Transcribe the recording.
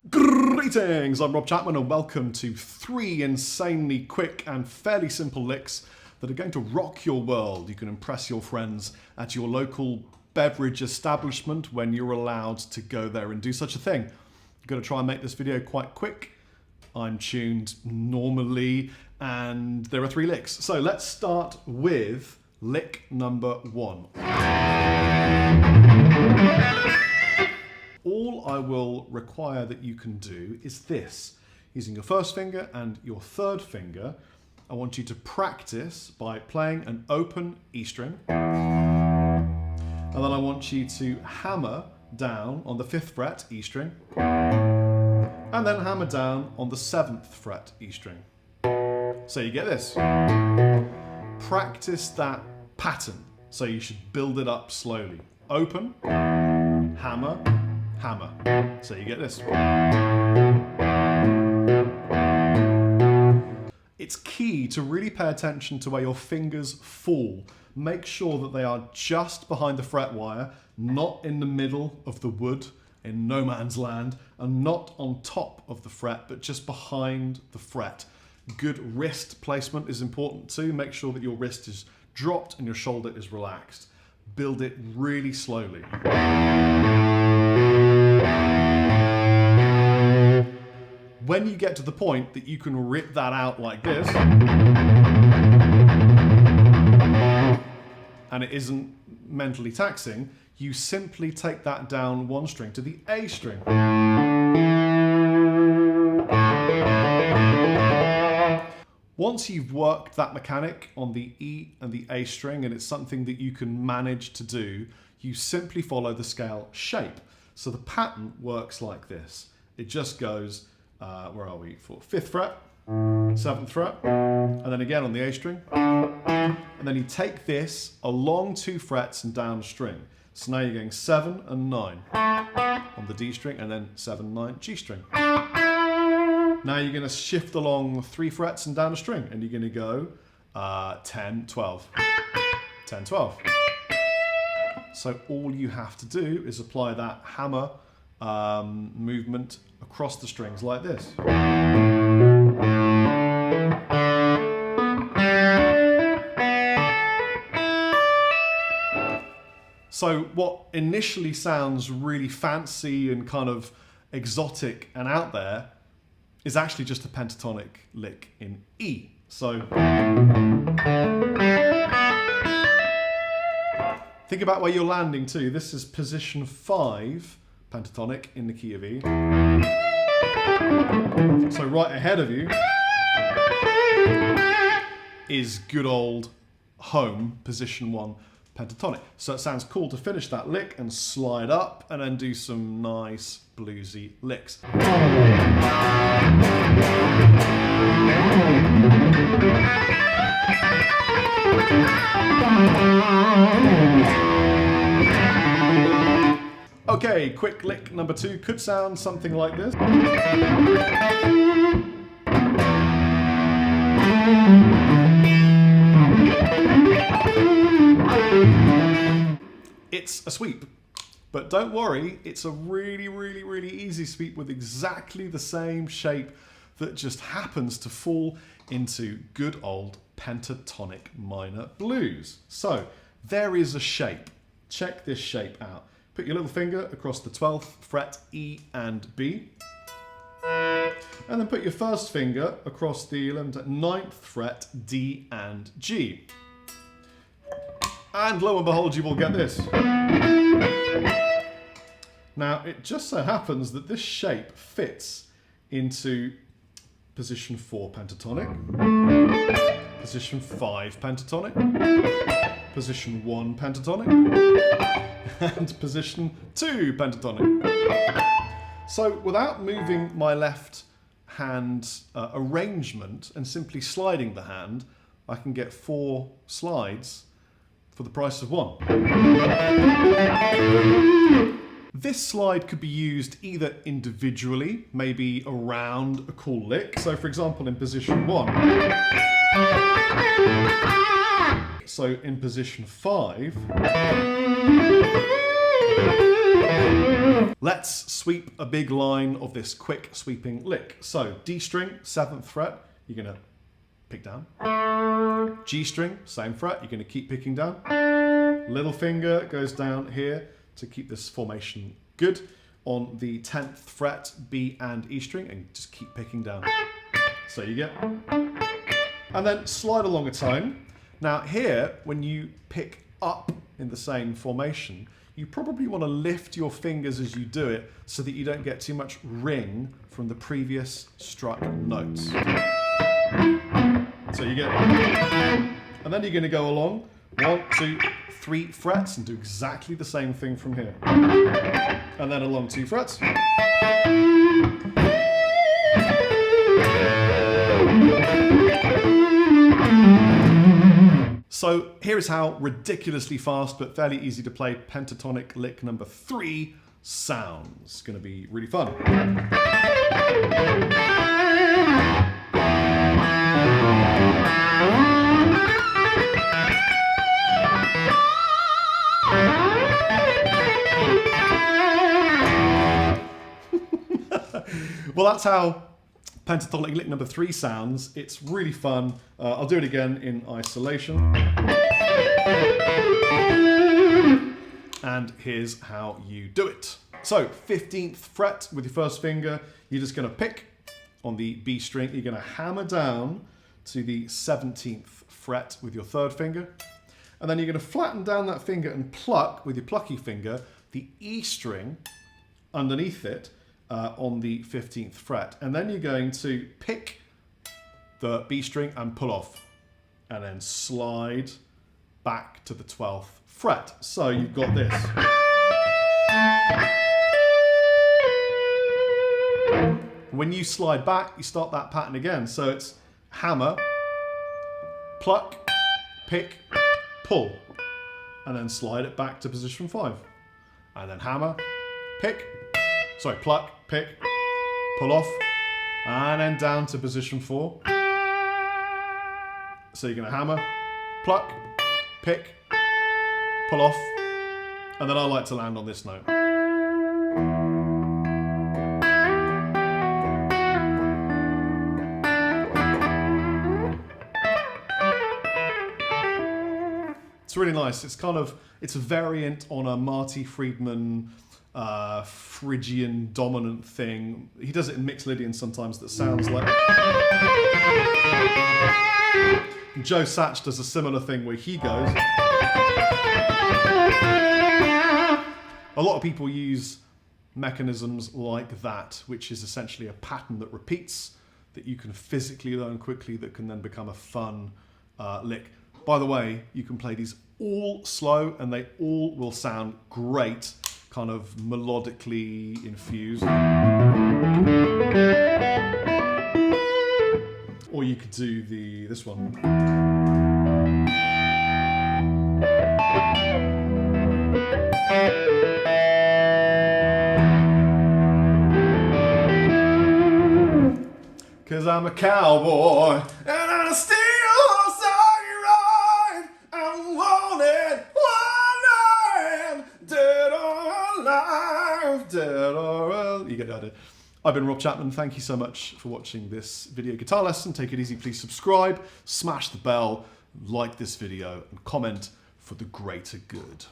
Greetings, I'm Rob Chapman and welcome to 3 insanely quick and fairly simple licks that are going to rock your world. You can impress your friends at your local beverage establishment when you're allowed to go there and do such a thing. I'm going to try and make this video quite quick. I'm tuned normally and there are 3 licks. So let's start with lick number 1. All I will require that you can do is this. Using your first finger and your third finger, I want you to practice by playing an open E string. And then I want you to hammer down on the 5th fret E string. And then hammer down on the 7th fret E string. So you get this. Practice that pattern. So you should build it up slowly. Open, hammer, hammer. So you get this. It's key to really pay attention to where your fingers fall. Make sure that they are just behind the fret wire, not in the middle of the wood in no man's land, and not on top of the fret, but just behind the fret. Good wrist placement is important too. Make sure that your wrist is dropped and your shoulder is relaxed. Build it really slowly. When you get to the point that you can rip that out like this, and it isn't mentally taxing, you simply take that down 1 string to the A string. Once you've worked that mechanic on the E and the A string, and it's something that you can manage to do, you simply follow the scale shape. So the pattern works like this. It just goes, where are we? 5th fret, 7th fret, and then again on the A string. And then you take this along 2 frets and down a string. So now you're going 7 and 9 on the D string, and then 7, 9, G string. Now you're going to shift along 3 frets and down a string, and you're going to go 10, 12, 10, 12. So all you have to do is apply that hammer movement across the strings like this. So what initially sounds really fancy and kind of exotic and out there is actually just a pentatonic lick in E. So think about where you're landing too. This is position 5 pentatonic in the key of E. So right ahead of you is good old home, position 1 pentatonic. So it sounds cool to finish that lick and slide up and then do some nice bluesy licks. Okay, quick lick number 2 could sound something like this. It's a sweep, but don't worry, it's a really easy sweep with exactly the same shape that just happens to fall into good old pentatonic minor blues. So there is a shape. Check this shape out. Put your little finger across the 12th fret E and B, and then put your first finger across the 9th fret D and G. And lo and behold, you will get this. Now, it just so happens that this shape fits into position 4 pentatonic, position 5 pentatonic, position 1 pentatonic, and position 2 pentatonic. So without moving my left hand arrangement and simply sliding the hand, I can get 4 slides for the price of 1. This slide could be used either individually, maybe around a cool lick. So for example, in position 1, So in position 5, let's sweep a big line of this quick sweeping lick. So D string, 7th fret, you're going to pick down. G string, same fret, you're going to keep picking down. Little finger goes down here to keep this formation good. On the 10th fret, B and E string, and just keep picking down. So you get, and then slide along a tone. Now here, when you pick up in the same formation, you probably want to lift your fingers as you do it so that you don't get too much ring from the previous struck notes. So you get, and then you're going to go along 1, 2, 3 frets and do exactly the same thing from here. And then along 2 frets. So here is how ridiculously fast but fairly easy to play pentatonic lick number 3 sounds. Going to be really fun. Well, that's how pentatonic lick number 3 sounds. It's really fun. I'll do it again in isolation. And here's how you do it. So 15th fret with your first finger, you're just going to pick on the B string. You're going to hammer down to the 17th fret with your third finger. And then you're going to flatten down that finger and pluck with your plucky finger the E string underneath it on the 15th fret. And then you're going to pick the B string and pull off. And then slide back to the 12th fret. So you've got this. When you slide back, you start that pattern again. So it's hammer, pluck, pick, pull, and then slide it back to position 5. And then hammer, pick, pluck, pick, pull off, and then down to position 4. So you're going to hammer, pluck, pick, pull off, and then I like to land on this note. It's really nice. It's it's a variant on a Marty Friedman Phrygian dominant thing. He does it in mixed Lydian sometimes that sounds like... Joe Satch does a similar thing where he goes... A lot of people use mechanisms like that, which is essentially a pattern that repeats, that you can physically learn quickly, that can then become a fun lick. By the way, you can play these all slow and they all will sound great, kind of melodically infused. Or you could do this one. Cause I'm a cowboy and I still dead or alive. You get the idea. I've been Rob Chapman. Thank you so much for watching this video guitar lesson. Take it easy. Please subscribe, smash the bell, like this video, and comment for the greater good.